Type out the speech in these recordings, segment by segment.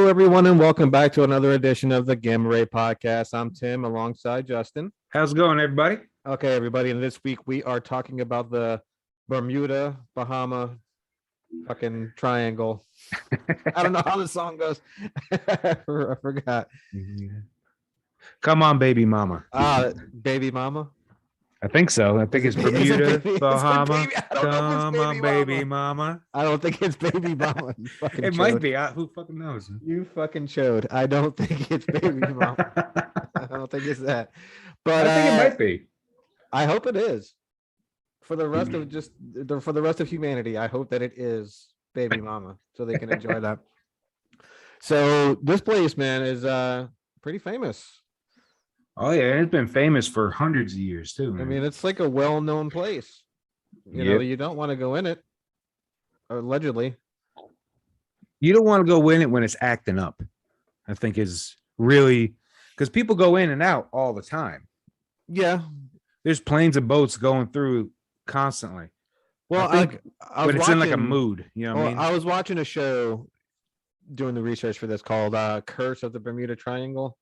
Hello, everyone, and welcome back to another edition of the Gamma Ray Podcast. I'm Tim alongside Justin. How's it going, everybody? Okay, everybody, and this week we are talking about the Bermuda, Bahama fucking triangle. I don't know how the song goes. I forgot. Come on, baby mama. Baby mama. I think so. I think it's Bermuda, Bahama. Come on, baby mama. I don't think it's baby mama. You fucking It chode. might be. Who fucking knows? You fucking chode. I don't think it's baby mama. I don't think it's that. But I think it might be. I hope it is. For the rest of humanity, I hope that it is baby mama, so they can enjoy that. So this place, man, is pretty famous. Oh yeah, it's been famous for hundreds of years too, man. I mean, it's like a well-known place. You know, you don't want to go in it. Allegedly, you don't want to go in it when it's acting up. I think is really because people go in and out all the time. Yeah, there's planes and boats going through constantly. Well, when it's in like a mood, you know what I mean? I was watching a show doing the research for this called Curse of the Bermuda Triangle.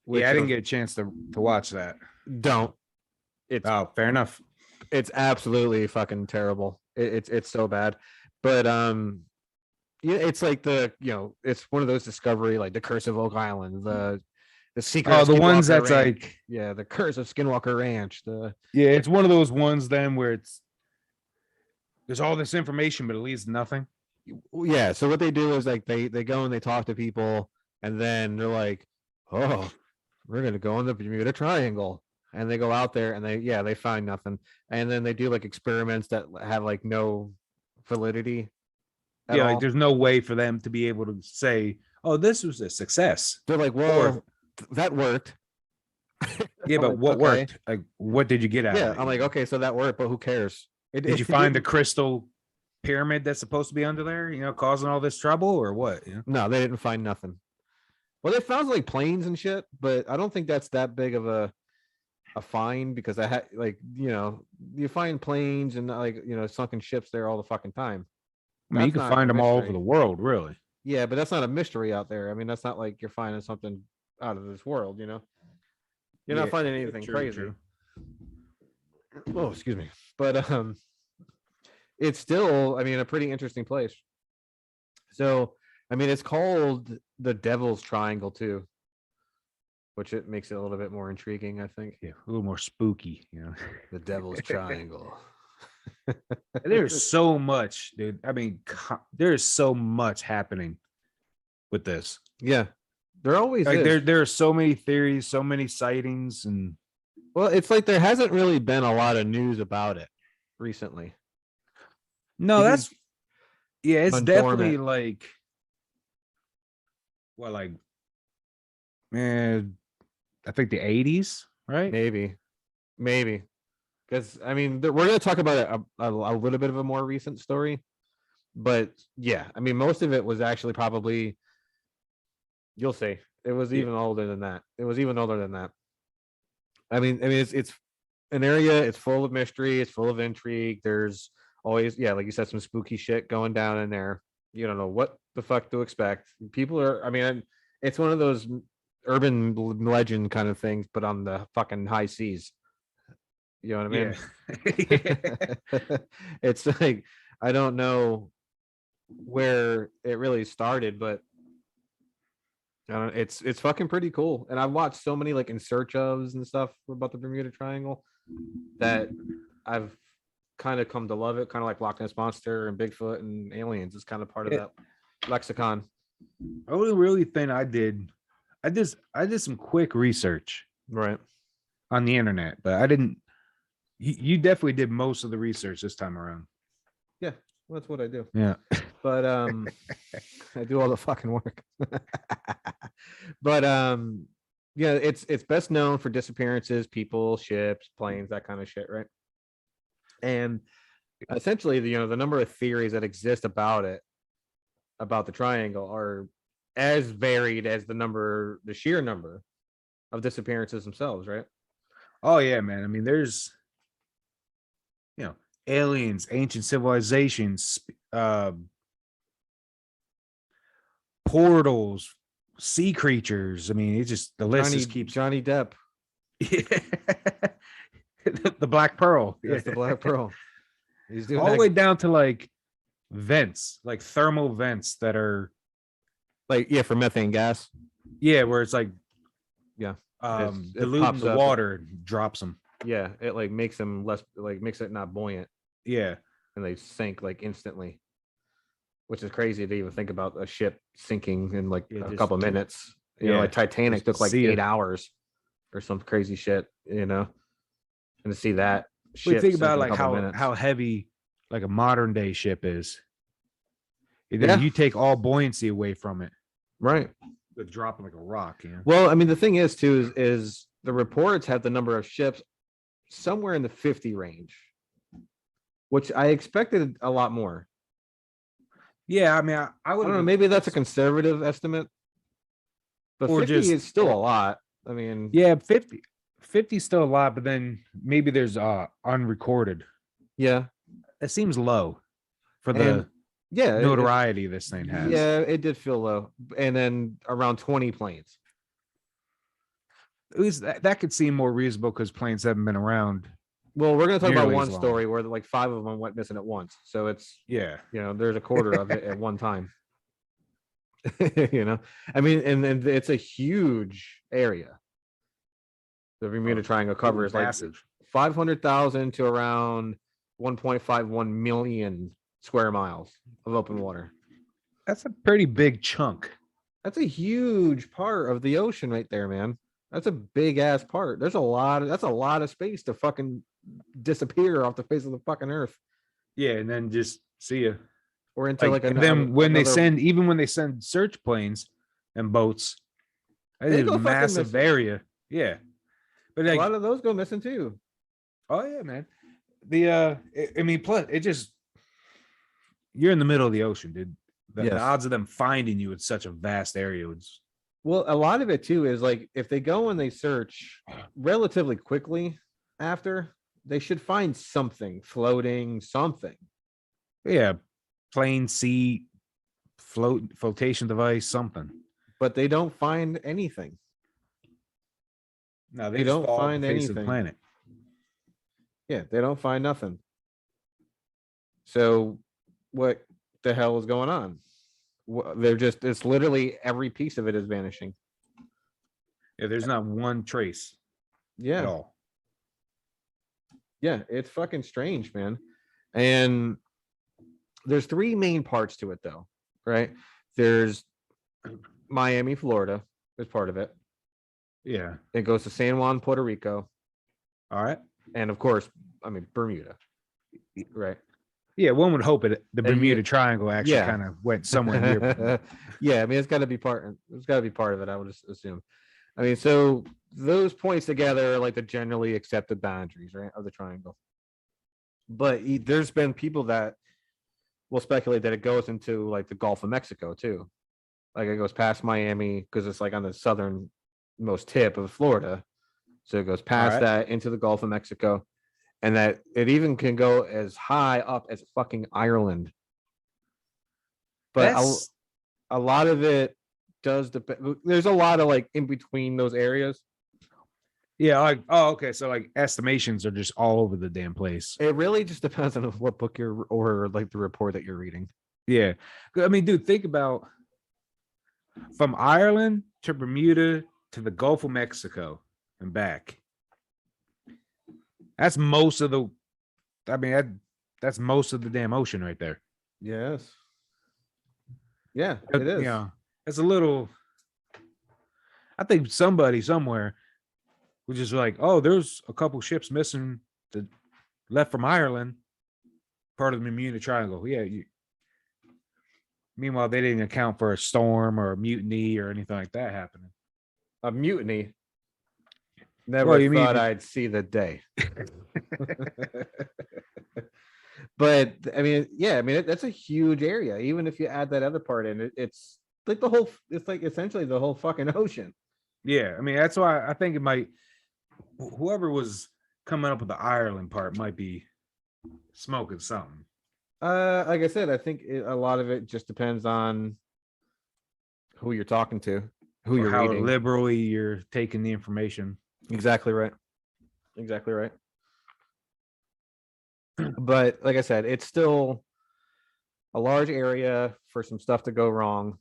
Yeah, I didn't get a chance to watch that. Don't. It's fair enough. It's absolutely fucking terrible. It's so bad. But yeah, it's like it's one of those Discovery, like the Curse of Oak Island, the secret. Oh, the ones that's Ranch. The Curse of Skinwalker Ranch. It's one of those ones then where there's all this information, but it leads to nothing. Yeah. So what they do is like they go and they talk to people, and then they're like, oh, we're gonna go in the Bermuda Triangle, and they go out there and they find nothing, and then they do like experiments that have like no validity. Like there's no way for them to be able to say, "Oh, this was a success." They're like, "Well, that worked." Yeah, but what worked? Like, what did you get out of it? Yeah, I'm like, okay, so that worked, but who cares? Did you find the crystal pyramid that's supposed to be under there? Causing all this trouble, or what? No, they didn't find nothing. Well, they found like planes and shit, but I don't think that's that big of a find because I had you find planes and sunken ships there all the fucking time. I mean, you can find them all over the world, really. Yeah, but that's not a mystery out there. I mean, that's not like you're finding something out of this world, You're not finding anything crazy. True. Oh, excuse me. But it's still, I mean, a pretty interesting place. So, I mean, it's called the Devil's Triangle too, which it makes it a little bit more intriguing, I think. Yeah, a little more spooky, The Devil's Triangle. There's so much, dude. I mean, there's so much happening with this. Yeah, there always is. There are so many theories, so many sightings, and well, it's like there hasn't really been a lot of news about it recently. No, it's definitely like. Well, like, man, I think the 80s, right? Maybe. Because, I mean, we're going to talk about a little bit of a more recent story. But, yeah, I mean, most of it was actually probably, you'll see. It was even older than that. I mean, it's an area, it's full of mystery, it's full of intrigue. There's always, like you said, some spooky shit going down in there. You don't know what the fuck to expect. People are, I mean, it's one of those urban legend kind of things, but on the fucking high seas. You know what I mean? Yeah. It's like, I don't know where it really started, but it's fucking pretty cool. And I've watched so many like In Search ofs and stuff about the Bermuda Triangle that I've kind of come to love it, kind of like Loch Ness Monster and Bigfoot and aliens. It's kind of part of that lexicon. Only really thing I did some quick research right on the internet, but I didn't. You definitely did most of the research this time around. Yeah, well, that's what I do. Yeah, but I do all the fucking work. But yeah, it's best known for disappearances, people, ships, planes, that kind of shit, right? And essentially, the number of theories that exist about the triangle are as varied as the sheer number of disappearances themselves, right? Oh yeah, man. I mean, there's aliens, ancient civilizations, portals, sea creatures. I mean, it's just the list just keeps Johnny Depp. The Black Pearl. That's the Black Pearl. He's doing All the that, way down to like vents, like thermal vents that are like for methane gas. where it's like Yeah. It diluting pops the up. water and drops them. Yeah, it like makes them less, like makes it not buoyant, Yeah. and they sink like instantly, which is crazy to even think about a ship sinking in like a couple minutes. You know, like Titanic took like 8 hours or some crazy shit, you know, and to see that We ship think sink in about a like couple minutes. how heavy like a modern day ship is. Yeah. You take all buoyancy away from it. Right. With dropping like a rock. Yeah. Well, I mean, the thing is too is the reports have the number of ships somewhere in the 50 range, which I expected a lot more. Yeah, I mean, I would don't know. Maybe that's a conservative estimate, but or 50 is still a lot. I mean, yeah, 50 is still a lot, but then maybe there's unrecorded. Yeah, it seems low for the notoriety this thing has. Yeah, it did feel low, and then around 20 planes. At least that could seem more reasonable because planes haven't been around. Well, we're going to talk about one story where like 5 of them went missing at once. So it's, there's a quarter of it at one time. I mean, and it's a huge area. The Bermuda Triangle covers like 500,000 to around 1.51 million square miles of open water. That's a pretty big chunk. That's a huge part of the ocean right there, man. That's a big ass part. That's a lot of space to fucking disappear off the face of the fucking earth. Yeah, and then just see you. Or into like and then when they send search planes and boats, they go a massive area. Yeah. But like, a lot of those go missing too. Oh yeah, man. I mean, plus it just you're in the middle of the ocean, dude. The odds of them finding you in such a vast area was. Well, a lot of it too is like if they go and they search relatively quickly after, they should find something floating, something. Yeah, plane, sea, flotation device, something. But they don't find anything. No, they don't find anything. The planet. Yeah, they don't find nothing. So, what the hell is going on? It's literally every piece of it is vanishing. Yeah, there's not one trace. Yeah. At all. Yeah, it's fucking strange, man. And there's 3 main parts to it, though, right? There's Miami, Florida, is part of it. Yeah. It goes to San Juan, Puerto Rico. All right. And of course, I mean, Bermuda. Right. Yeah, one would hope the Bermuda Triangle actually kind of went somewhere near. Yeah, I mean, it's got to be part of it, I would assume. I mean, so those points together are like the generally accepted boundaries, right, of the triangle. But there's been people that will speculate that it goes into like the Gulf of Mexico too. Like it goes past Miami because it's like on the southernmost tip of Florida. So it goes past that into the Gulf of Mexico. And that it even can go as high up as fucking Ireland. But a lot of it does depend. There's a lot of like in between those areas. Yeah, like okay. So like estimations are just all over the damn place. It really just depends on what book or like the report that you're reading. Yeah. I mean, dude, think about from Ireland to Bermuda to the Gulf of Mexico and back. That's most of the. I mean, that's most of the damn ocean right there. Yes. Yeah, it is. Yeah, it's a little. I think somebody somewhere was just like, "Oh, there's a couple ships missing that left from Ireland, part of the Bermuda Triangle." Yeah. Meanwhile, they didn't account for a storm or a mutiny or anything like that happening. A mutiny. Never thought I'd see the day. But I mean, that's a huge area. Even if you add that other part in, it's like it's like essentially the whole fucking ocean. Yeah, I mean, that's why I think it might. Whoever was coming up with the Ireland part might be smoking something. Like I said, I think a lot of it just depends on who you're talking to, who or you're how reading. liberally you're taking the information. Exactly right. Exactly right. But like I said, it's still a large area for some stuff to go wrong,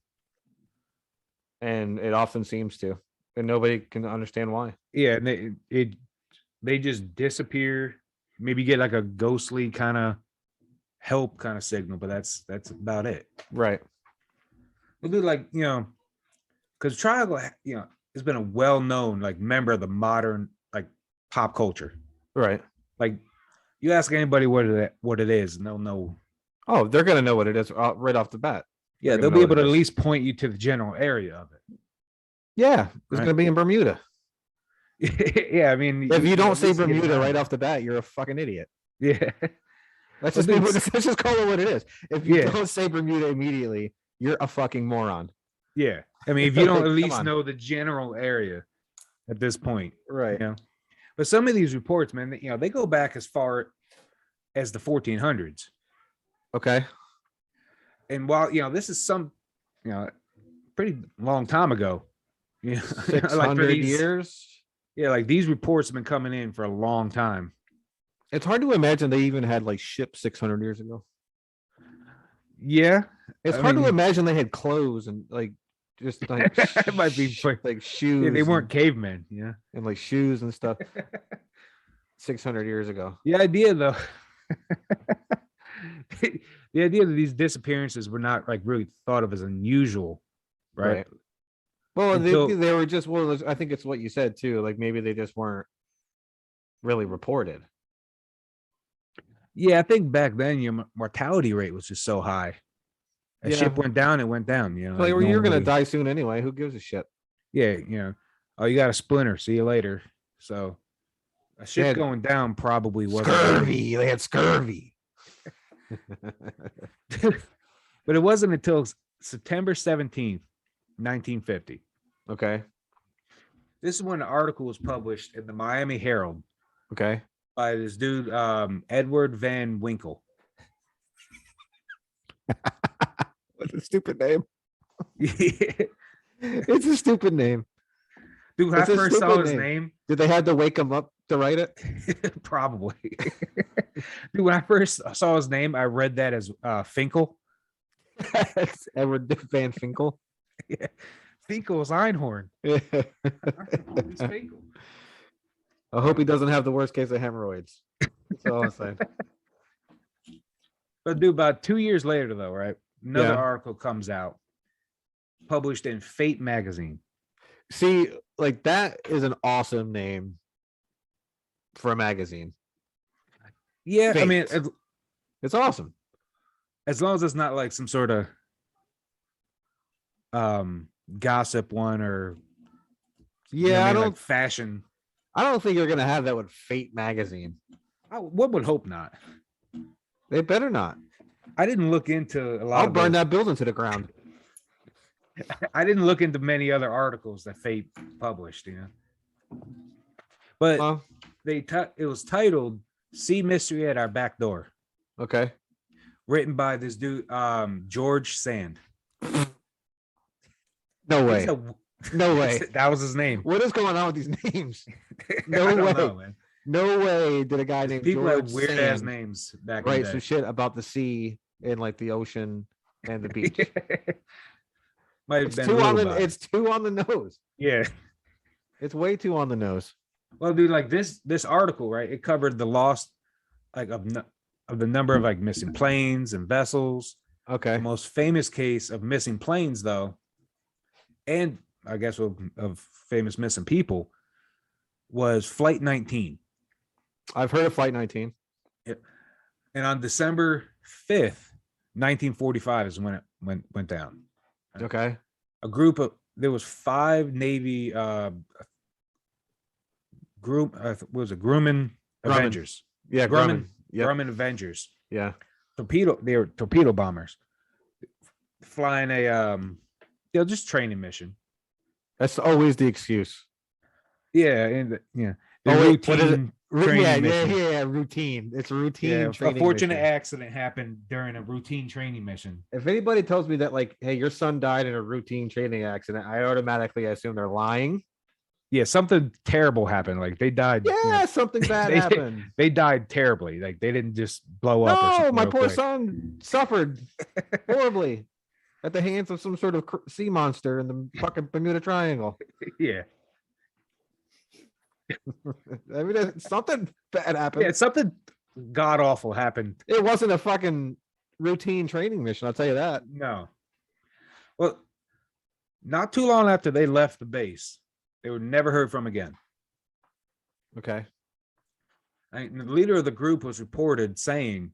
and it often seems to, and nobody can understand why. Yeah, and they just disappear. Maybe get like a ghostly kind of help kind of signal, but that's about it. Right. We'll do like, because Triangle, has been a well-known like member of the modern like pop culture. Right. Like you ask anybody what it is, and they'll know. Oh, they're gonna know what it is right off the bat. Yeah, they'll be able to at least point you to the general area of it. Yeah, it's Right. gonna be in Bermuda. Yeah, I mean, If you don't say Bermuda right off the bat, you're a fucking idiot. Yeah. Let's just call it what it is. If you don't say Bermuda immediately, you're a fucking moron. Yeah. I mean, if you don't Like, at least know the general area at this point. Right. But some of these reports, man, they go back as far as the 1400s. Okay. And while, this is some, pretty long time ago. 600 like for these years. Yeah, like these reports have been coming in for a long time. It's hard to imagine they even had like ships 600 years ago. Yeah. It's hard to imagine they had clothes and like just like it might be like shoes. Yeah, they weren't cavemen, and like shoes and stuff 600 years ago. The idea though, the idea that these disappearances were not like really thought of as unusual, right? Well, they were just, I think it's what you said too. Like maybe they just weren't really reported. Yeah, I think back then your mortality rate was just so high. A ship went down, it went down. Well, you're gonna die soon anyway. Who gives a shit? Yeah, oh, you got a splinter. See you later. So a ship going down probably wasn't scurvy. They had scurvy. But it wasn't until September 17th, 1950. Okay. This is when the article was published in the Miami Herald. Okay. By this dude, Edward Van Winkle. What a stupid name. It's a stupid name. Dude, when I first saw his name. Did they have to wake him up to write it? Probably. Dude, when I first saw his name, I read that as Finkel. Edward Van Finkel. Yeah. Finkel's Einhorn. Yeah. I hope he doesn't have the worst case of hemorrhoids. That's all I'm saying. But dude, about 2 years later, though, right? Another article comes out, published in Fate magazine. See, like that is an awesome name for a magazine. Yeah, Fate. I mean, it's awesome. As long as it's not like some sort of gossip one or I don't like fashion. I don't think you're gonna have that with Fate magazine. One would hope not. They better not. I didn't look into a lot. I'll burn that building to the ground. I didn't look into many other articles that Fate published, But it was titled "Sea Mystery at Our Back Door." Okay. Written by this dude, George Sand. No way. No way. That was his name. What is going on with these names? No way. Know, man. No way did a guy named people George have weird Sand ass names back in the day. Some shit about the sea and like the ocean and the beach. Might have it's been it's too on the nose. Yeah. It's way too on the nose. Well, dude, like this article, right? It covered the loss like of the number of like missing planes and vessels. Okay. The most famous case of missing planes, though, and I guess of famous missing people, was Flight 19. I've heard of Flight 19. Yeah. And on December 5th, 1945 is when it went down. Okay. There was 5 Navy Grumman Avengers. Yeah, Grumman. Yep. Grumman Avengers. Yeah. They were torpedo bombers flying a just training mission. That's always the excuse. Yeah, and Routine... training mission. Yeah. Routine. It's a routine Yeah, a training fortunate mission. accident happened during a routine training mission. If anybody tells me that, like, hey, your son died in a routine training accident, I automatically assume they're lying. Yeah, something terrible happened. Like they died. Yeah, something bad happened. They died terribly. Like they didn't just blow up or No, something. my real poor quick. son suffered horribly at the hands of some sort of sea monster in the fucking Bermuda Triangle. Yeah. I mean, something bad happened. Yeah, something god awful happened. It wasn't a fucking routine training mission, I'll tell you that. No. Well, not too long after they left the base, they were never heard from again. Okay. And the leader of the group was reported saying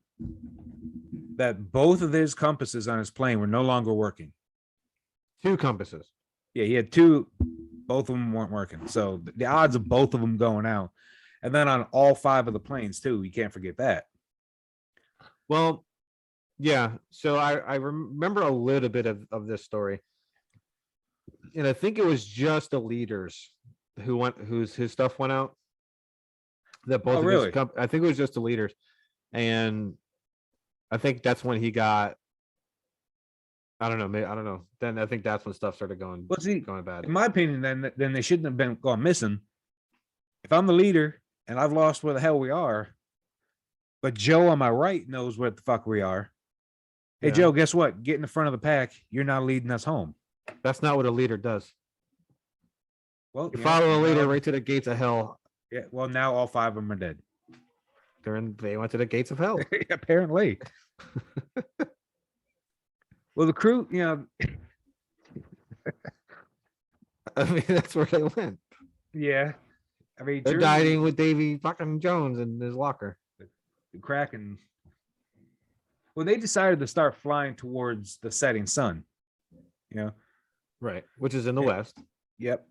that both of his compasses on his plane were no longer working. 2 compasses. Yeah, he had 2. Both of them weren't working. So the odds of both of them going out. And then on all 5 of the planes, too. You can't forget that. Well, yeah. So I remember a little bit of this story. And I think it was just the leaders whose stuff went out. That both really? I think it was just the leaders. And I think that's when he got, I don't know. Maybe, I don't know. Then I think that's when stuff started going bad. In my opinion, then they shouldn't have been gone missing. If I'm the leader and I've lost where the hell we are, but Joe on my right knows where the fuck we are. Hey, Yeah. Joe, guess what? Get in the front of the pack. You're not leading us home. That's not what a leader does. Well, You follow a leader right to the gates of hell. Yeah. Well, now all 5 of them are dead. They went to the gates of hell. Apparently. Well, the crew, I mean, that's where they went. yeah. I mean, They're dining with Davy fucking Jones in his locker. Kraken. Well, they decided to start flying towards the setting sun. Right. Which is in the west. Yep.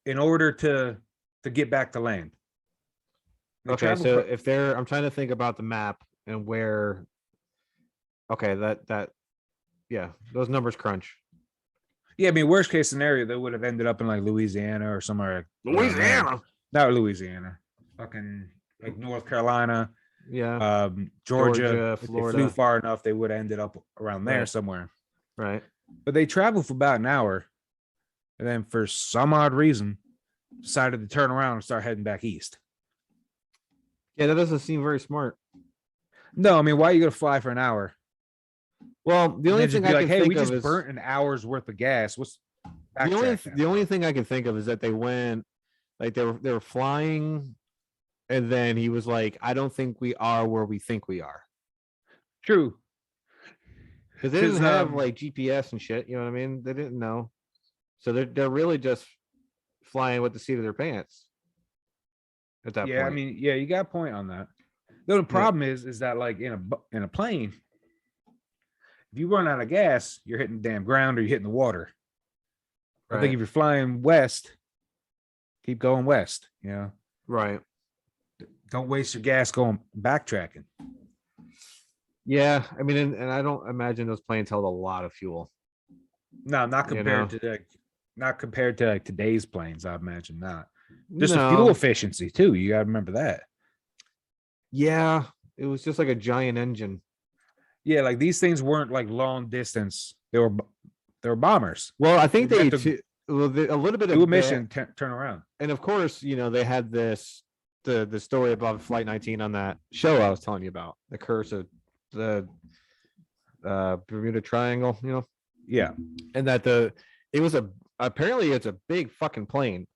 In order to get back to land. Okay, so if they're, I'm trying to think about the map and where. Okay, that yeah, those numbers crunch. Yeah, I mean, worst case scenario, they would have ended up in like Louisiana or somewhere. Louisiana. Not Louisiana. Fucking like North Carolina. Yeah. Georgia. If they Florida. flew far enough, they would have ended up around there Right. somewhere. Right. But they traveled for about an hour, and then for some odd reason, decided to turn around and start heading back east. Yeah, that doesn't seem very smart. No, I mean, why are you gonna fly for an hour? Well, the only thing I can think we of just is burnt an hour's worth of gas. What's the only thing I can think of is that they went, like they were flying, and then he was like, "I don't think we are where we think we are." True. Because they didn't have like GPS and shit. You know what I mean? They didn't know, so they're really just flying with the seat of their pants. At that point. I mean, yeah, you got a point on that. Though the problem is that like in a plane, if you run out of gas, you're hitting the damn ground or you're hitting the water. I think if you're flying west, keep going west. Right. Don't waste your gas going backtracking. Yeah, I mean, and I don't imagine those planes held a lot of fuel. No, not compared to like today's planes. I imagine not. Just the No. fuel efficiency too. You got to remember that. Yeah, it was just like a giant engine. Yeah, like these things weren't like long distance. They were bombers. Well, I think They they had to a little bit Do a of mission, turn around. and of course, they had the story about Flight 19 on that show I was telling you about, the curse of the Bermuda Triangle, Yeah, and that apparently it's a big fucking plane,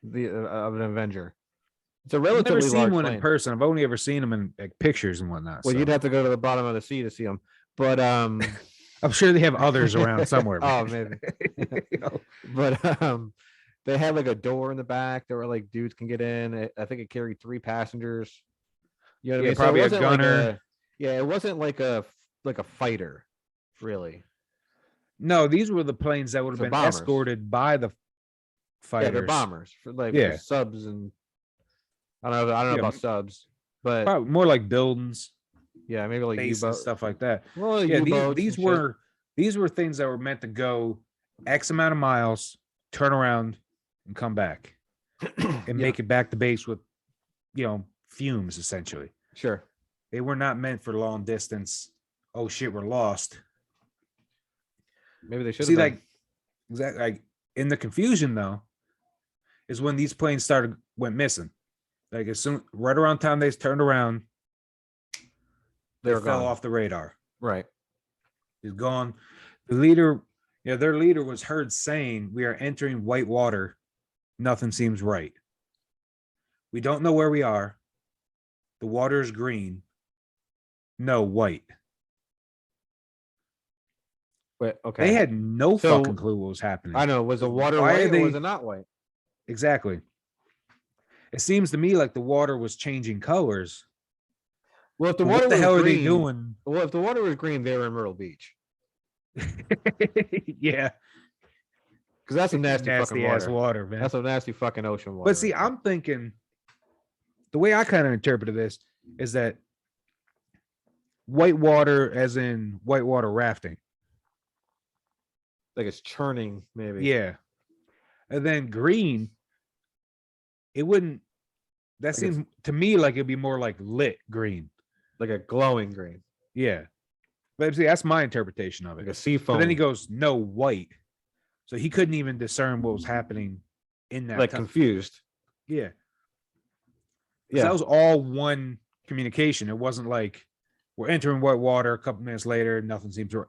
of an Avenger. It's a I've relatively never seen large one plane. in person. I've only ever seen them in like pictures and whatnot. Well, so. you'd have to go to the bottom of the sea to see them, but I'm sure they have others around somewhere. Oh, man. maybe. You know? But they had like a door in the back that were like dudes can get in. I think it carried 3 passengers. You know what I mean? Probably it a wasn't gunner. It wasn't like a fighter, really. No, these were the planes that would have So been bombers. escorted by the fighters. Yeah, they're bombers for Yeah. for subs, and I don't know about subs, but Probably more like buildings, yeah, maybe like bases, U-boat stuff like that. Well, Yeah, U-boats these and shit. were things that were meant to go X amount of miles, turn around, and come back, and make it back to base with, fumes, essentially. Sure. They were not meant for long distance. Oh shit, we're lost. Maybe they should See, have been. like, exactly, like in the confusion though, is when these planes went missing. Like as soon right around time they turned around, They they were fell gone. off the radar. Right. He's gone. The leader, their leader was heard saying, "We are entering white water. Nothing seems right. We don't know where we are. The water is green. No, white." But okay. They had no So, fucking clue what was happening. I know. Was the water Why are white or was they- it not white? Exactly. It seems to me like the water was changing colors. Well, if the But water what the was hell are green, they doing? Well, if the water was green, they were in Myrtle Beach Yeah, because that's some nasty fucking ass water. water, man. That's some nasty fucking ocean water. But see, I'm thinking the way I kind of interpreted this is that white water, as in whitewater rafting. like it's churning, maybe. Yeah. And then green, it wouldn't, that Like seems to me like it'd be more like lit green. like a glowing green, Yeah. But see, that's my interpretation of like it. a sea But foam. then he goes, no, white. So he couldn't even discern what was happening in that like time. confused. Yeah. Yeah. That was all one communication. It wasn't like we're entering white water a couple minutes later, nothing seems right,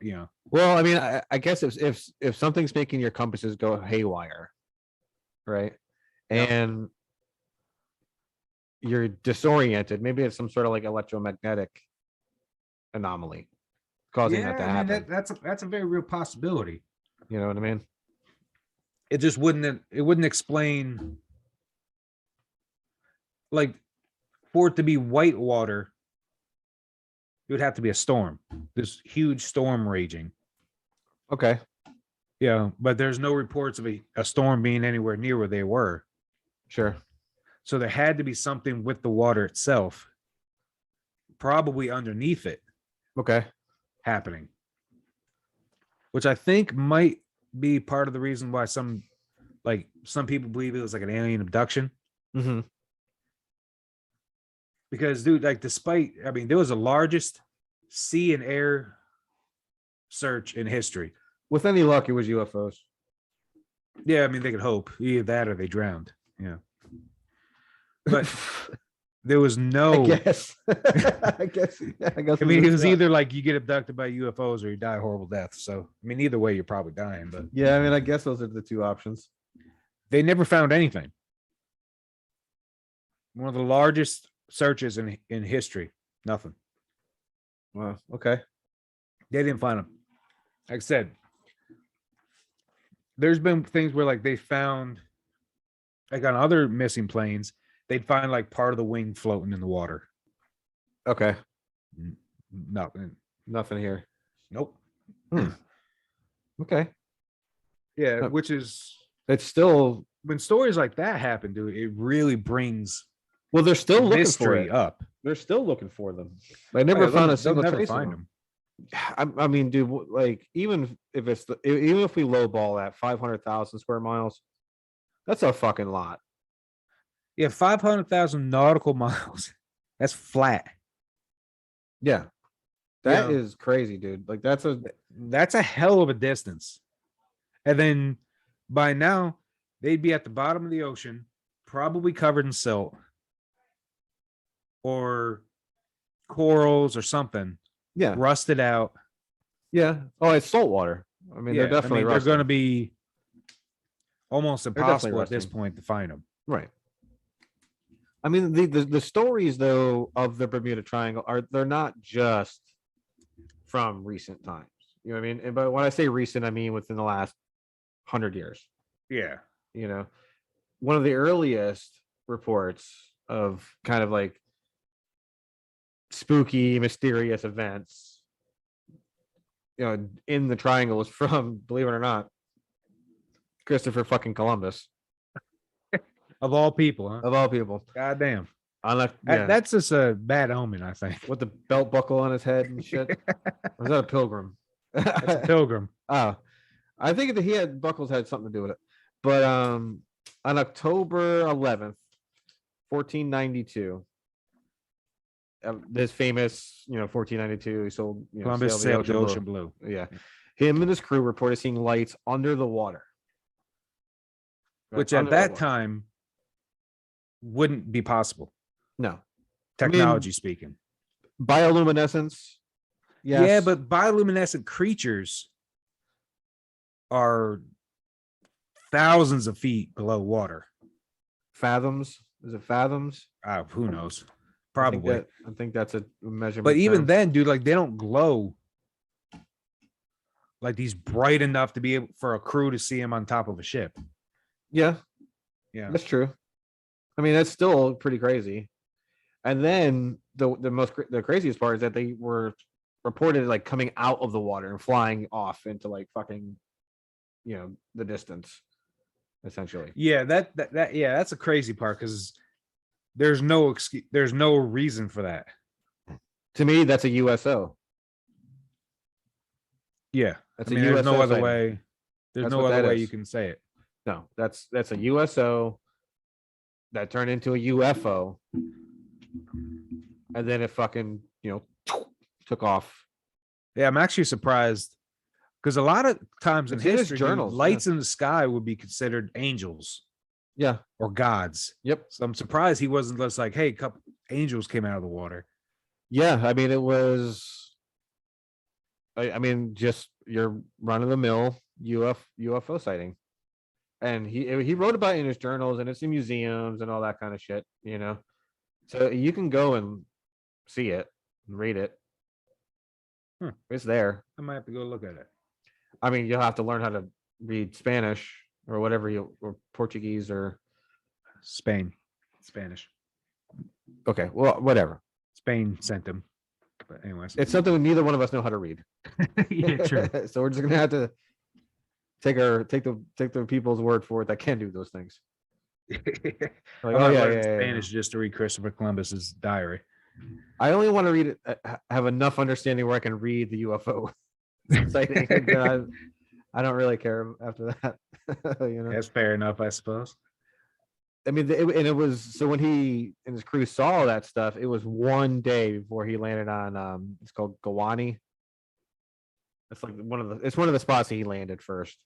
Well, I mean, I guess if something's making your compasses go haywire, right, Yep. and you're disoriented, maybe it's some sort of like electromagnetic anomaly causing that to happen. That's a very real possibility. You know what I mean? It just wouldn't explain, like, for it to be white water, it would have to be a storm. This huge storm raging. Okay. Yeah, but there's no reports of a storm being anywhere near where they were. Sure. So there had to be something with the water itself, probably underneath it, Okay. happening, which I think might be part of the reason why some people believe it was like an alien abduction. Mm-hmm. Because, dude, like, there was the largest sea and air search in history. With any luck, it was UFOs. Yeah, I mean, they could hope either that or they drowned. Yeah, but there was no. I guess. I guess. I mean, it was either like you get abducted by UFOs or you die a horrible death. So, I mean, either way, you're probably dying. But yeah, I mean, I guess those are the two options. they never found anything. One of the largest searches in history. Nothing. Wow. Okay. They didn't find them. Like I said, there's been things where like they found, like on other missing planes, they'd find like part of the wing floating in the water. Okay. Nothing. Nothing here. Nope. Okay. Yeah, which is, It's still, when stories like that happen, dude, it really brings well, they're still looking for mystery it. up. They're still looking for them. They never found a single trace of them. I mean, dude, like even if we lowball that 500,000 square miles, that's a fucking lot. Yeah, 500,000 nautical miles. That's flat. Yeah, that is crazy, dude. Like that's a hell of a distance. And then by now they'd be at the bottom of the ocean, probably covered in silt or corals or something. Yeah, rusted out. Yeah. Oh, it's salt water. I mean, they're definitely they're going to be almost impossible at this rusting. point to find them. Right. I mean, the stories though of the Bermuda Triangle they're not just from recent times. You know what I mean? But when I say recent, I mean within the last 100 years. Yeah. You know, one of the earliest reports of kind of like spooky, mysterious events, you know, in the triangle is from, believe it or not, Christopher fucking Columbus. Of all people, huh? Of all people. God damn. That's just a bad omen, I think. with the belt buckle on his head and shit. Or is that a pilgrim? That's a pilgrim. Oh, I think that he had buckles had something to do with it. But on October 11th, 1492, this famous, 1492, he sold, Columbus sailed the ocean blue. Yeah. Him and his crew reported seeing lights under the water. Right, Which at under the that water. time wouldn't be possible, No. technology speaking. Bioluminescence. Yes. Yeah, but bioluminescent creatures are thousands of feet below water. Fathoms. Is it fathoms? Who knows? Probably. I think that's a measurement. But even term. then, dude, like they don't glow like these bright enough to be able for a crew to see him on top of a ship. Yeah. Yeah. That's true. I mean, that's still pretty crazy. And then the craziest part is that they were reported like coming out of the water and flying off into like fucking, the distance, essentially. Yeah, that's a crazy part because there's no excuse, there's no reason for that. To me, that's a USO. Yeah, That's I mean, there's no other way. There's no other way you can say it. No, that's a USO that turned into a UFO, and then it fucking took off. Yeah, I'm actually surprised because a lot of times in It's in his history, journals, lights in the sky would be considered angels Yeah. or gods. Yep. So I'm surprised he wasn't just like, "Hey, a couple angels came out of the water." Yeah. I mean, it was. I mean, just your run of the mill UFO sighting, and he wrote about it in his journals, and it's in museums and all that kind of shit. So you can go and see it and read it. It's there. I might have to go look at it. I mean, you'll have to learn how to read Spanish or whatever or Portuguese or Spanish. Okay, well, whatever. Spain sent them. But anyways, It's something neither one of us know how to read. yeah, true. So we're just gonna have to take the people's word for it that can do those things. Like, Spanish just to read Christopher Columbus's diary. I only want to read it. Have enough understanding where I can read the UFO sighting. I don't really care after that. That's fair enough, I suppose. I mean, and it was so when he and his crew saw that stuff, it was one day before he landed on it's called Gawani. It's like one of the spots he landed first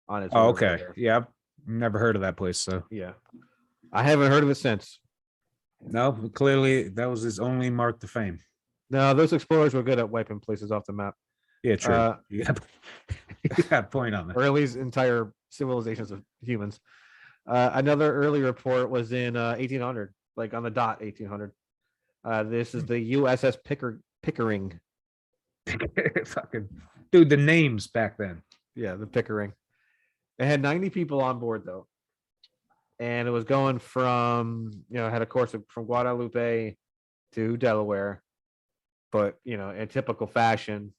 on his. Oh, okay. Yeah, I've never heard of that place. So yeah, I haven't heard of it since. No, clearly that was his only mark to fame. No, those explorers were good at wiping places off the map. Yeah, true. You got a point on that. Or at least entire civilizations of humans. Another early report was in 1800, like on the dot 1800. This is the USS Pickering. Fucking dude, the names back then. Yeah, the Pickering. It had 90 people on board though, and it was going from had a course from Guadalupe to Delaware, but in typical fashion,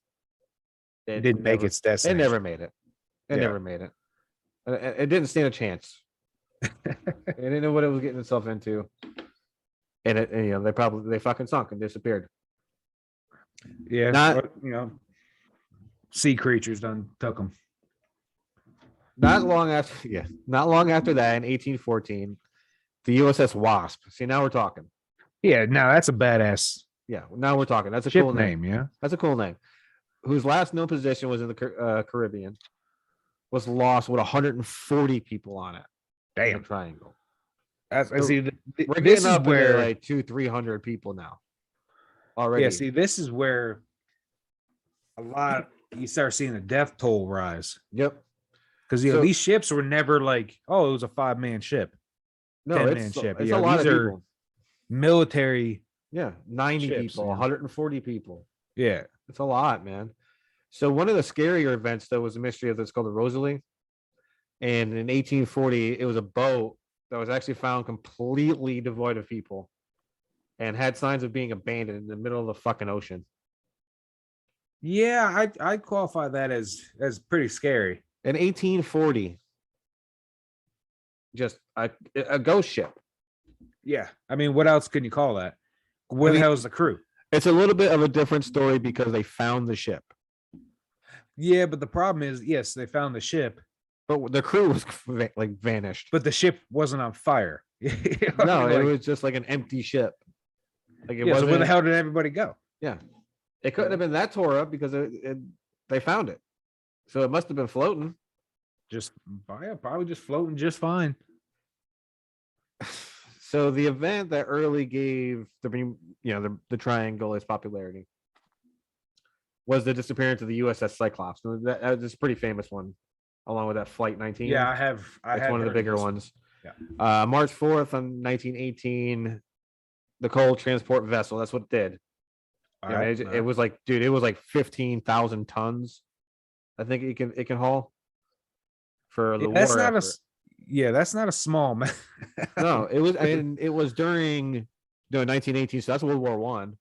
it didn't make its destination. It never made it. Never made it. It didn't stand a chance. It didn't know what it was getting itself into, and they fucking sunk and disappeared. Yeah, sea creatures done took them. Not long after that, in 1814, the USS Wasp. See, now we're talking. Yeah, now that's a badass. Yeah, now we're talking. That's a ship cool name. Yeah, that's a cool name. Whose last known position was in the Caribbean. Was lost with 140 people on it. Damn. Triangle. We're getting up where like 200-300 people now. Already. Yeah, see, this is where you start seeing the death toll rise. Yep. Because these ships were never like, oh, it was a 5-man ship. No, 10-man ship. It's a lot of people. Military. Yeah, 90 ships, people, 140 people. Yeah. It's a lot, man. So one of the scarier events, though, was a mystery that's called the Rosalie. And in 1840, it was a boat that was actually found completely devoid of people and had signs of being abandoned in the middle of the fucking ocean. Yeah, I'd qualify that as pretty scary. In 1840, just a ghost ship. Yeah. I mean, what else can you call that? Where the hell is the crew? It's a little bit of a different story because they found the ship. Yeah, but the problem is, yes, they found the ship. But the crew was like vanished. But the ship wasn't on fire. No, it was just like an empty ship. Like it Yeah. So wasn't. where the hell did everybody go? Yeah, it couldn't have been that tore up because they found it, so it must have been floating. Just probably just floating just fine. So the event that early gave the triangle its popularity was the disappearance of the USS Cyclops. That was a pretty famous one, along with that Flight 19. Yeah, I have. It's one of the bigger ones. Yeah. March 4th on 1918, the coal transport vessel. That's what it did. It was like, dude, it was like 15,000 tons. I think it can haul for the That's war not effort. that's not a small man. No, it was. I mean, it was during 1918. So that's World War One.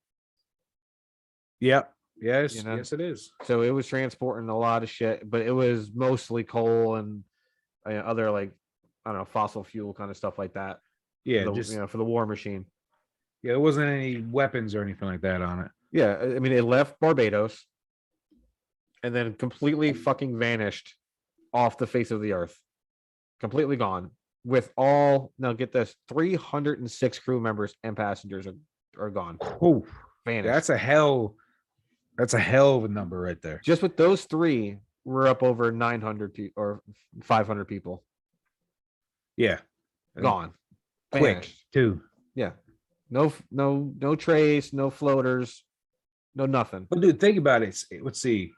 Yep. Yes. You know? Yes, it is. So it was transporting a lot of shit, but it was mostly coal and other, like, I don't know, fossil fuel kind of stuff like that. Yeah. For the war machine. Yeah, there wasn't any weapons or anything like that on it. Yeah, I mean, it left Barbados and then completely fucking vanished off the face of the earth. Completely gone. With all, now get this, 306 crew members and passengers are gone. Oh, Vanished. that's a hell of a number right there. Just with those three, we're up over 900 people or 500 people. Yeah. Gone. Quick, Vanished. too. Yeah. No trace, no floaters, no nothing. But dude, think about it. Let's see.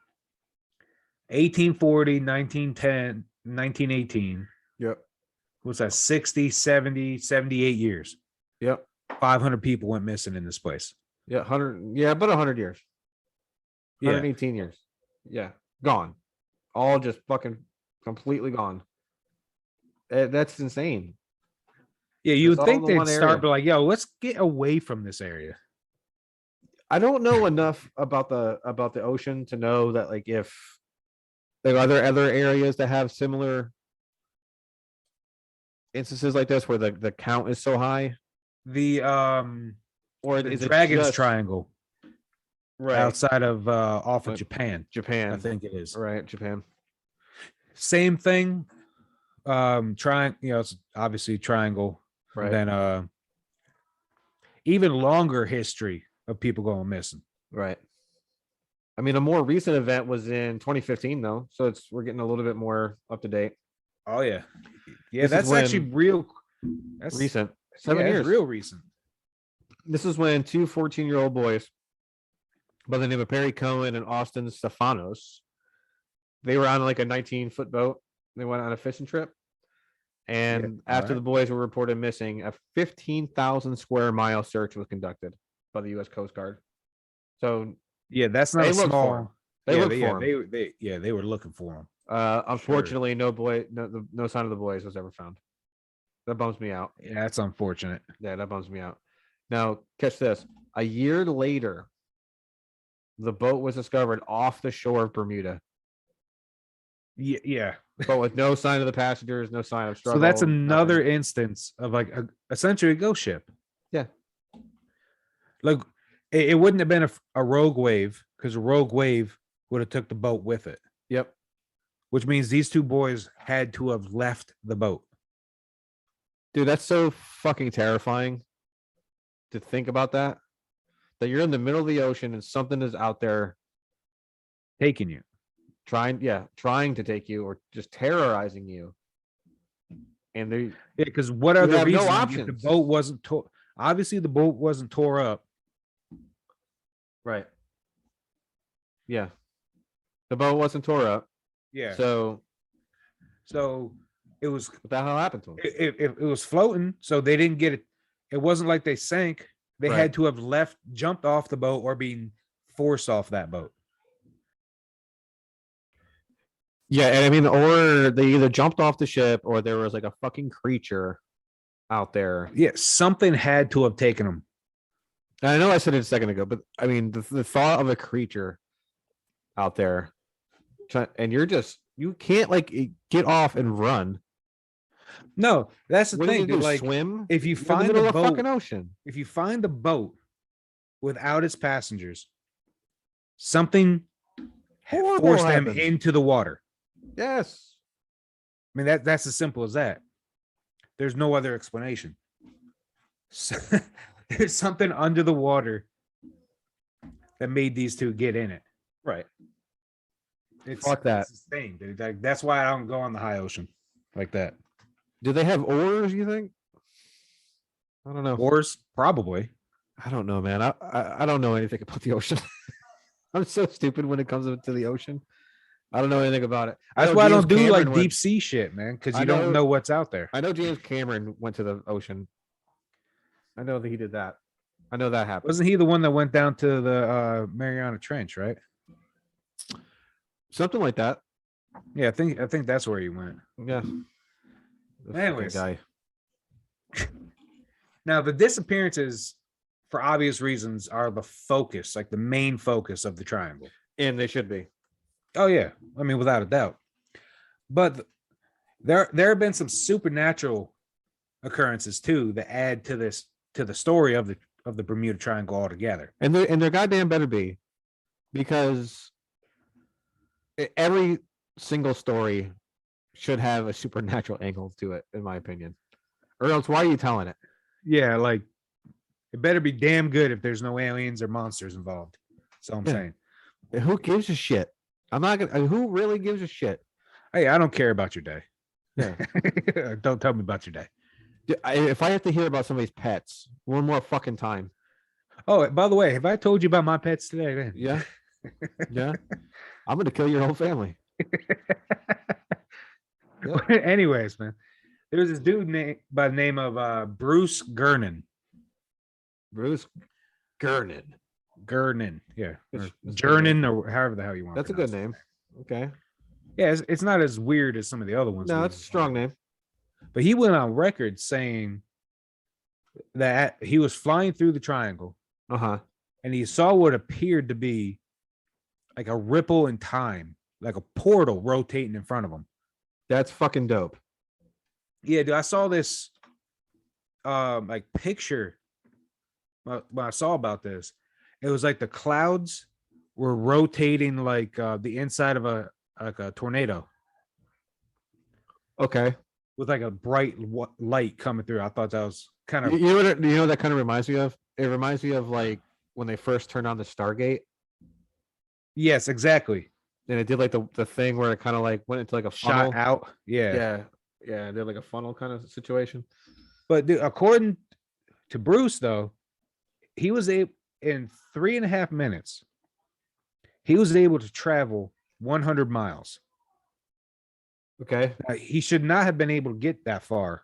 1840, 1910, 1918. Yep. What's that? 60, 70, 78 years. Yep. 500 people went missing in this place. Yeah, 100. Yeah, about 100 years. 118 years. Yeah, gone. All just fucking completely gone. That's insane. Yeah, you would think they'd start like, yo, let's get away from this area. I don't know enough about the ocean to know that, like, if there are other areas that have similar instances like this where the count is so high. Or is Dragon's it Triangle, right outside of off of Japan, I think it is. Right, Japan. Same thing. Triangle, it's obviously triangle. Right. And then even longer history of people going missing. Right. I mean, a more recent event was in 2015, though, so we're getting a little bit more up to date. Oh yeah, yeah. That's actually real. That's recent. 7 years. Real recent. This is when two 14-year-old boys by the name of Perry Cohen and Austin Stefanos, they were on like a 19-foot boat. They went on a fishing trip. And after the boys were reported missing, a 15,000 square mile search was conducted by the U.S. Coast Guard. So yeah, that's not a small. They looked for him. They were looking for him. Unfortunately, no sign of the boys was ever found. That bums me out. Yeah, that's unfortunate. Yeah, that bums me out. Now, catch this. A year later, the boat was discovered off the shore of Bermuda. Yeah. But with no sign of the passengers, no sign of struggle. So that's another instance of like essentially a ghost ship. Yeah. Like it wouldn't have been a rogue wave, because a rogue wave would have took the boat with it. Yep. Which means these two boys had to have left the boat. Dude, that's so fucking terrifying to think about that you're in the middle of the ocean and something is out there taking you. Trying to take you, or just terrorizing you. And because what are the reasons? No options. The boat wasn't obviously the boat wasn't tore up. Right. Yeah. The boat wasn't tore up. Yeah. So it was. What the hell happened to them? It was floating, so they didn't get it. It wasn't like they sank. They had to have jumped off the boat, or being forced off that boat. Yeah, and I mean, or they either jumped off the ship, or there was like a fucking creature out there. Yeah, something had to have taken them. And I know I said it a second ago, but I mean, the thought of a creature out there, and you can't like get off and run. No, that's the thing. Dude, like, swim? If you find the boat, fucking ocean. If you find the boat without its passengers, something forced them into the water. Yes. I mean, that's as simple as that. There's no other explanation. There's something under the water that made these two get in it. Right. It's Fuck that. It's the thing, dude. Like, that's why I don't go on the high ocean like that. Do they have oars, you think? I don't know. Oars, probably. I don't know, man. I don't know anything about the ocean. I'm so stupid when it comes to the ocean. I don't know anything about it. That's why I don't do like deep sea shit, man, because you don't know what's out there. I know James Cameron went to the ocean. I know that he did that. I know that happened. Wasn't he the one that went down to the Mariana Trench, right? Something like that. Yeah, I think that's where he went. Yeah. Anyways, guy. Now the disappearances, for obvious reasons, are the focus, like the main focus of the triangle. And they should be. Oh yeah, I mean, without a doubt. But there have been some supernatural occurrences too that add to the story of the Bermuda Triangle altogether. And there goddamn better be, because every single story should have a supernatural angle to it, in my opinion. Or else, why are you telling it? Yeah, like it better be damn good if there's no aliens or monsters involved. That's all I'm saying. Who gives a shit? I'm not gonna. Who really gives a shit? Hey, I don't care about your day. Yeah. Don't tell me about your day. If I have to hear about somebody's pets one more fucking time. Oh, by the way, have I told you about my pets today? Yeah. Yeah. I'm gonna kill your whole family. Yeah. Anyways, man, there was this dude by the name of Bruce Gernon. Bruce Gernon. Gernon, yeah, It's Gernon, or however the hell you want. That's a good name. Okay. Yeah, it's not as weird as some of the other ones. No, it's a strong name. But he went on record saying that he was flying through the triangle, and he saw what appeared to be like a ripple in time, like a portal rotating in front of him. That's fucking dope. Yeah, dude, I saw this like picture when I saw about this. It was like the clouds were rotating like the inside of a tornado. Okay. With like a bright light coming through. I thought that was kind of. You know what that kind of reminds me of? It reminds me of like when they first turned on the Stargate. Yes, exactly. And it did like the thing where it kind of like went into like a funnel. Shot out. Yeah. Yeah. It did like a funnel kind of situation. But dude, according to Bruce, though, he was able in 3.5 minutes. He was able to travel 100 miles. Okay. He should not have been able to get that far.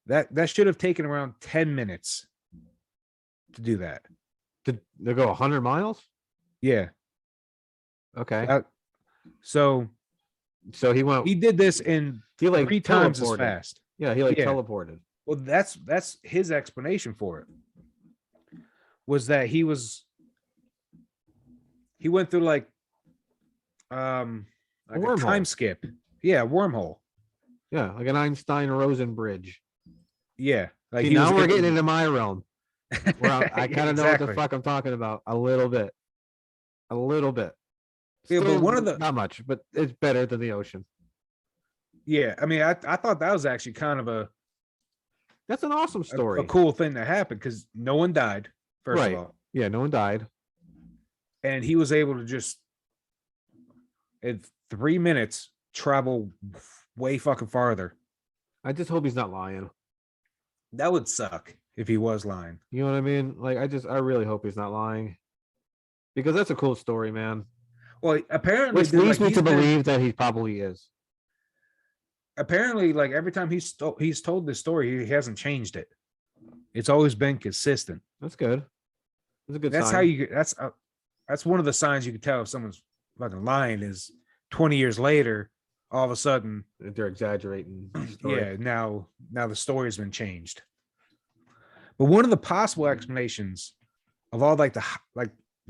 That should have taken around 10 minutes to do that. To go 100 miles? Yeah. Okay. So he did this in like 3 times as teleported. fast. Yeah, he teleported. Well, that's his explanation for it. Was that he went through like a time skip. Yeah, wormhole. Yeah, like an Einstein-Rosen bridge. Yeah. Like See, now we're getting into my realm. Where I kind of know what the fuck I'm talking about a little bit. Yeah, but one of the not much, but it's better than the ocean. Yeah, I mean, I thought that was actually kind of that's an awesome story, a cool thing that happened because no one died. First of all, yeah, no one died, and he was able to just in 3 minutes travel way fucking farther. I just hope he's not lying. That would suck if he was lying. You know what I mean? Like, I really hope he's not lying, because that's a cool story, man. Well, apparently, which leads me to believe that he probably is. Apparently, like every time he's told this story, he hasn't changed it. It's always been consistent. That's good. That's a good. That's sign. how you. That's one of the signs you can tell if someone's fucking lying. Is 20 years later, all of a sudden they're exaggerating. Yeah, now the story has been changed. But one of the possible explanations of all the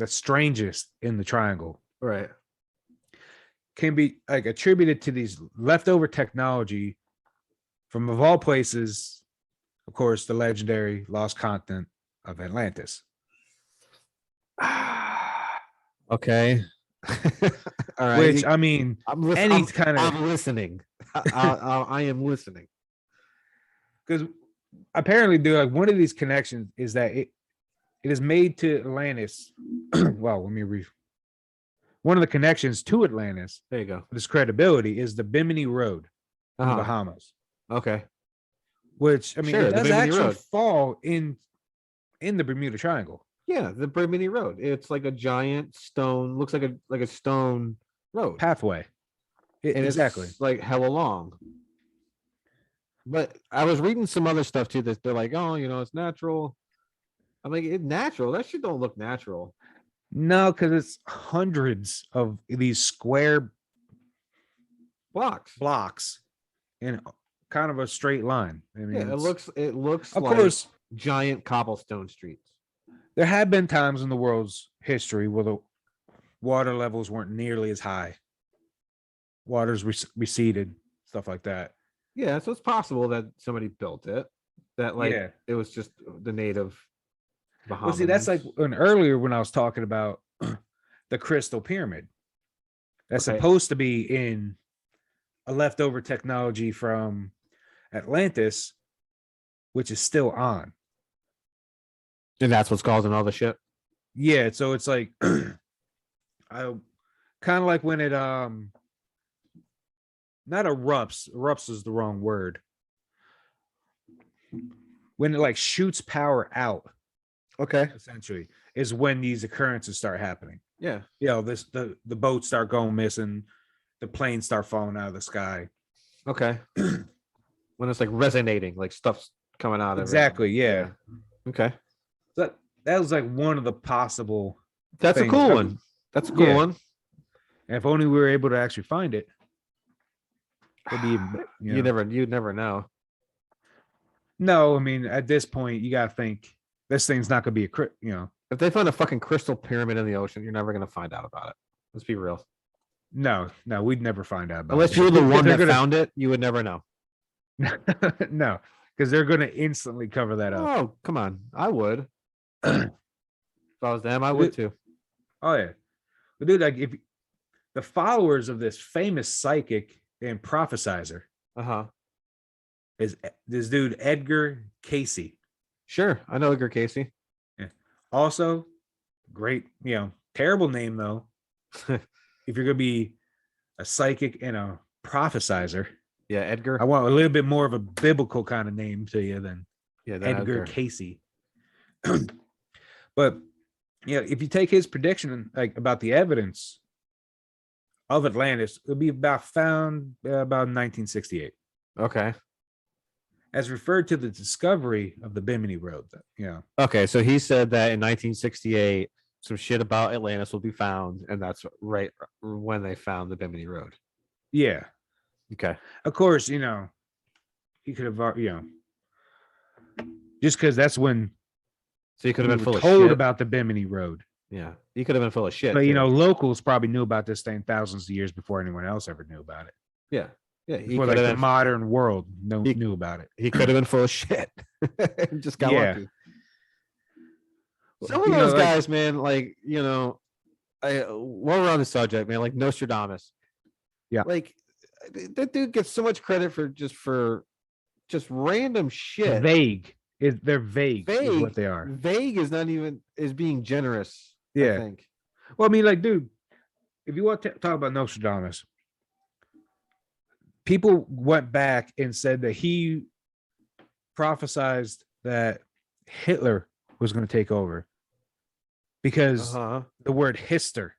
strangest in the triangle, right, can be like attributed to these leftover technology from, of all places, of course, the legendary lost continent of Atlantis. Okay. All right. Which, I mean, I'm listening. I am listening. Because apparently, dude, like one of these connections is that it is made to Atlantis. Well, let me read. One of the connections to Atlantis, There you go. this credibility, is the Bimini Road in the Uh-huh. Bahamas, Okay. which I mean, Sure, it the does Bimini actually Road. fall in the Bermuda Triangle Yeah, the Bermuda Road. It's like a giant stone, looks like a stone road. pathway. And Exactly. it's like hella long. But I was reading some other stuff too that they're like, oh, it's natural. I'm like, it's natural. That shit don't look natural. No, because it's hundreds of these square Blocks. blocks in kind of a straight line. I mean, Yeah, it looks of like course, giant cobblestone streets. there have been times in the world's history where the water levels weren't nearly as high. Waters receded, stuff like that. Yeah, so it's possible that somebody built it. That Yeah. it was just the native Well, see, that's like earlier when I was talking about the Crystal Pyramid. That's Okay. supposed to be in a leftover technology from Atlantis, which is still on. And that's what's causing all the shit. Yeah, so it's like I kind of like when it not erupts. Erupts is the wrong word. When it like shoots power out, Okay. essentially, is when these occurrences start happening. Yeah. The boats start going missing, the planes start falling out of the sky. Okay. When it's like resonating, like stuff's coming out of it. Exactly. Yeah. Okay. So that was like one of the possible. That's things. a cool one. That's a cool Yeah. one. And if only we were able to actually find it, it'd be. You'd never know. No, I mean at this point you gotta think this thing's not gonna be If they find a fucking crystal pyramid in the ocean, you're never gonna find out about it. Let's be real. No, we'd never find out about Unless it. you're the one that gonna, found it, you would never know. No, because they're gonna instantly cover that up. Oh, come on. I would. If I was them, I would too. Oh yeah. But dude, like if the followers of this famous psychic and prophesizer Uh-huh. is this dude Edgar Casey. Sure. I know Edgar Casey. Yeah. Also, great, terrible name though. If you're gonna be a psychic and a prophesizer, Yeah, Edgar. I want a little bit more of a biblical kind of name to you than Edgar Edgar. Casey. But if you take his prediction like about the evidence of Atlantis, it'll be found about 1968. Okay. As referred to the discovery of the Bimini Road. Okay, so he said that in 1968, some shit about Atlantis will be found, and that's right when they found the Bimini Road. Yeah. Okay. Of course, he could have, just because that's when So he could have been full of told shit about the Bimini Road. Yeah, he could have been full of shit. But locals probably knew about this thing thousands of years before anyone else ever knew about it. Yeah. Before like the modern world knew about it. He could have been full of shit. Just got lucky. Some of those guys, man, like, while we're on the subject, man, like Nostradamus. Yeah. Like that dude gets so much credit for just random shit. Vague. They're vague is what they are. Vague is not even is being generous. Yeah. I think. Well, I mean, like, dude, if you want to talk about Nostradamus, people went back and said that he prophesized that Hitler was going to take over because the word hister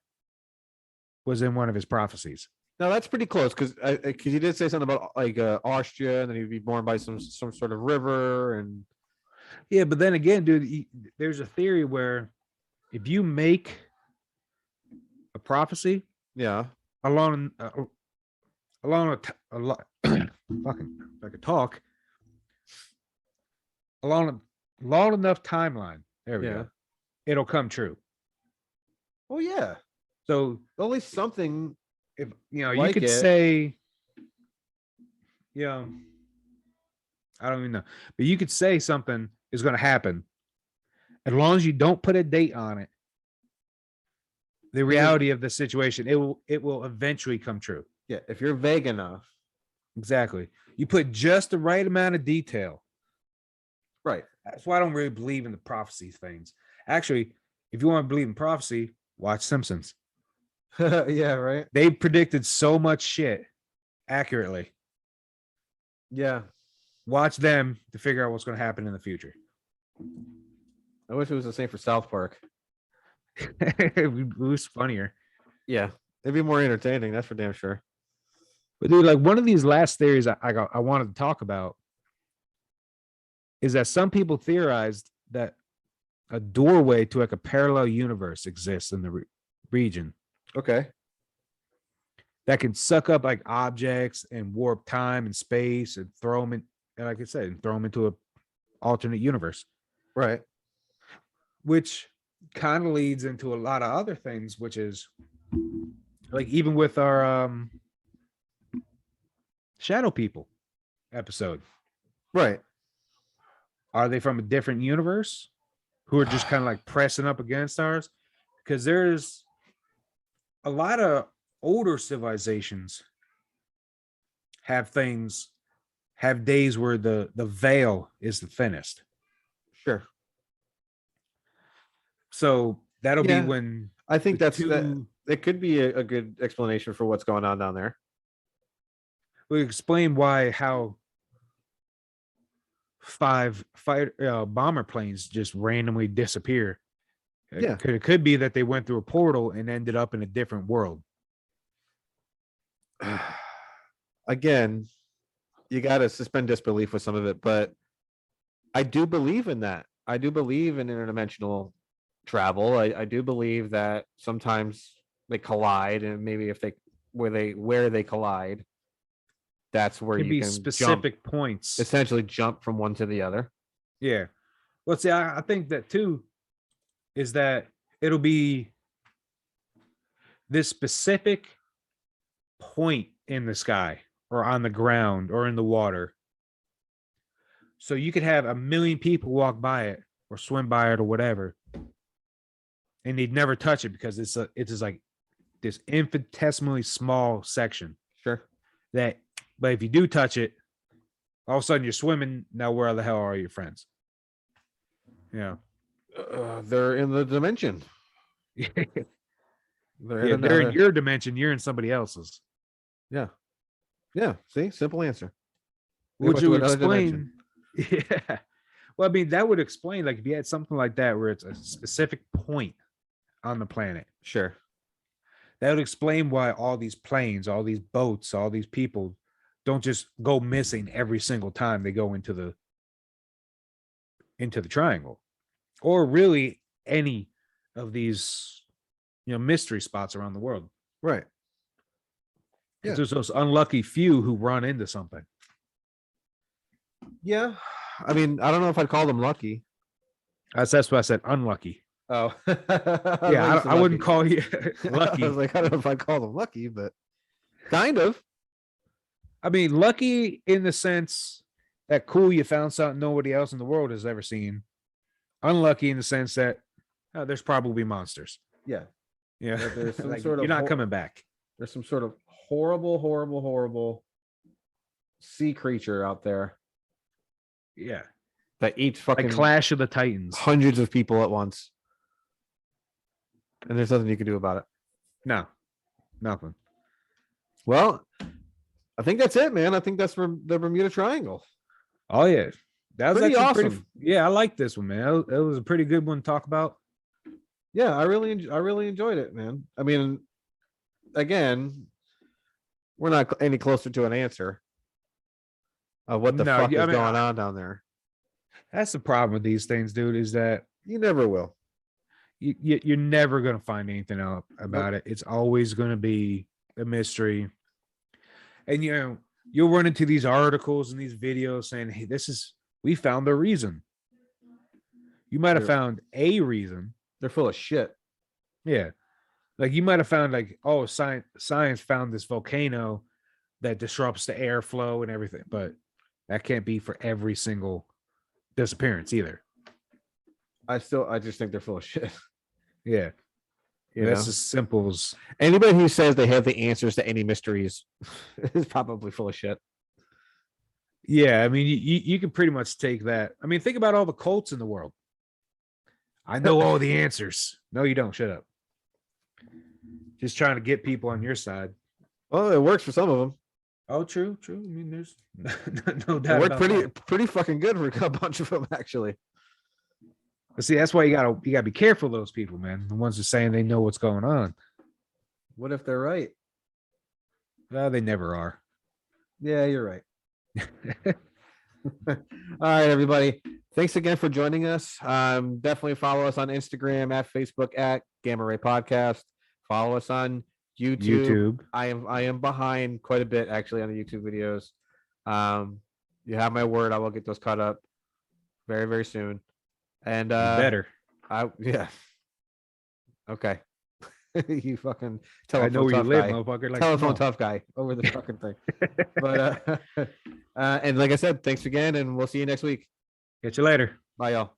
was in one of his prophecies. Now that's pretty close because he did say something about like Austria, and then he'd be born by some sort of river, and yeah. But then again, dude, there's a theory where if you make a prophecy, along a fucking like a talk along a long enough timeline, there we go, it'll come true. Oh yeah. So only something. If you could say, I don't even know, but you could say something is going to happen as long as you don't put a date on it. The reality of the situation, it will eventually come true. Yeah, if you're vague enough. Exactly. You put just the right amount of detail Right. That's why I don't really believe in the prophecy things. Actually, if you want to believe in prophecy, watch Simpsons. Yeah, right. They predicted so much shit accurately. Yeah. Watch them to figure out what's going to happen in the future. I wish it was the same for South Park. It was funnier. Yeah. It'd be more entertaining, that's for damn sure. But dude, like one of these last theories I wanted to talk about is that some people theorized that a doorway to like a parallel universe exists in the region Okay. that can suck up like objects and warp time and space and throw them in, and like I said, and throw them into a alternate universe, Right. which kind of leads into a lot of other things, which is like even with our shadow people episode, Right. are they from a different universe who are just kind of like pressing up against ours? Because there's a lot of older civilizations have days where the veil is the thinnest. Sure. So that'll be Yeah. when I think the that's two that. It could be a good explanation for what's going on down there. we explain why how five fighter bomber planes just randomly disappear. Yeah. It could be that they went through a portal and ended up in a different world. Again, you got to suspend disbelief with some of it, but I do believe in that. I do believe in interdimensional travel. I do believe that sometimes they collide, and maybe if they where they collide, that's where Can you be can specific points. essentially jump from one to the other. Yeah. Well, see, I think that too is that it'll be this specific point in the sky or on the ground or in the water. So you could have 1,000,000 people walk by it or swim by it or whatever, and they'd never touch it because it's just like this infinitesimally small section Sure. that, but if you do touch it, all of a sudden you're swimming. Now, where the hell are your friends? Yeah. They're in the dimension. They're in your dimension. You're in somebody else's. Yeah. Yeah. See, simple answer. Would you explain? Yeah. Well, I mean, that would explain, like, if you had something like that where it's a specific point on the planet, Sure. that would explain why all these planes, all these boats, all these people don't just go missing every single time they go into the triangle, or really any of these, mystery spots around the world. Right. Yeah. There's those unlucky few who run into something. Yeah. I mean, I don't know if I'd call them lucky. That's why I said unlucky. Oh. Yeah, I wouldn't call you lucky. I was like, I don't know if I'd call them lucky, but kind of. I mean, lucky in the sense that cool, you found something nobody else in the world has ever seen. Unlucky in the sense that there's probably monsters. Yeah. Yeah. There's some like, sort of you're not coming back. There's some sort of horrible sea creature out there. Yeah. That eats fucking like Clash of the Titans. Hundreds of people at once. And there's nothing you can do about it. No. Nothing. Well, I think that's it, man. I think that's from the Bermuda Triangle. Oh yeah. That was pretty actually awesome. Yeah, I like this one, man. It was a pretty good one to talk about. Yeah, I really enjoyed it, man. I mean, again, we're not any closer to an answer of what the fuck is going on down there. That's the problem with these things, dude, is that you never will. You're never going to find anything out about it. It's always going to be a mystery. And, you'll run into these articles and these videos saying, hey, we found the reason. You might have found a reason. They're full of shit. Yeah. Like you might have found like, oh, science found this volcano that disrupts the airflow and everything, but that can't be for every single disappearance either. I just think they're full of shit. Yeah. That's as simple as anybody who says they have the answers to any mysteries is probably full of shit. Yeah, I mean, you can pretty much take that. I mean, think about all the cults in the world. I know all the answers. No, you don't. Shut up. Just trying to get people on your side. Well, it works for some of them. Oh, true. I mean, there's no It doubt worked about that. pretty fucking good for a bunch of them, actually. But see, that's why you gotta be careful of those people, man. The ones that saying they know what's going on. What if they're right? They never are. Yeah, you're right. All right, everybody. Thanks again for joining us. Definitely follow us on Instagram, at Facebook, at Gamma Ray Podcast. Follow us on YouTube. I am behind quite a bit actually on the YouTube videos. You have my word, I will get those cut up very, very soon. And You better. yeah. Okay. You fucking I know telephone where you tough live, guy. motherfucker. Like, Telephone come on. tough guy over the fucking thing. But and like I said, thanks again, and we'll see you next week. Catch you later. Bye, y'all.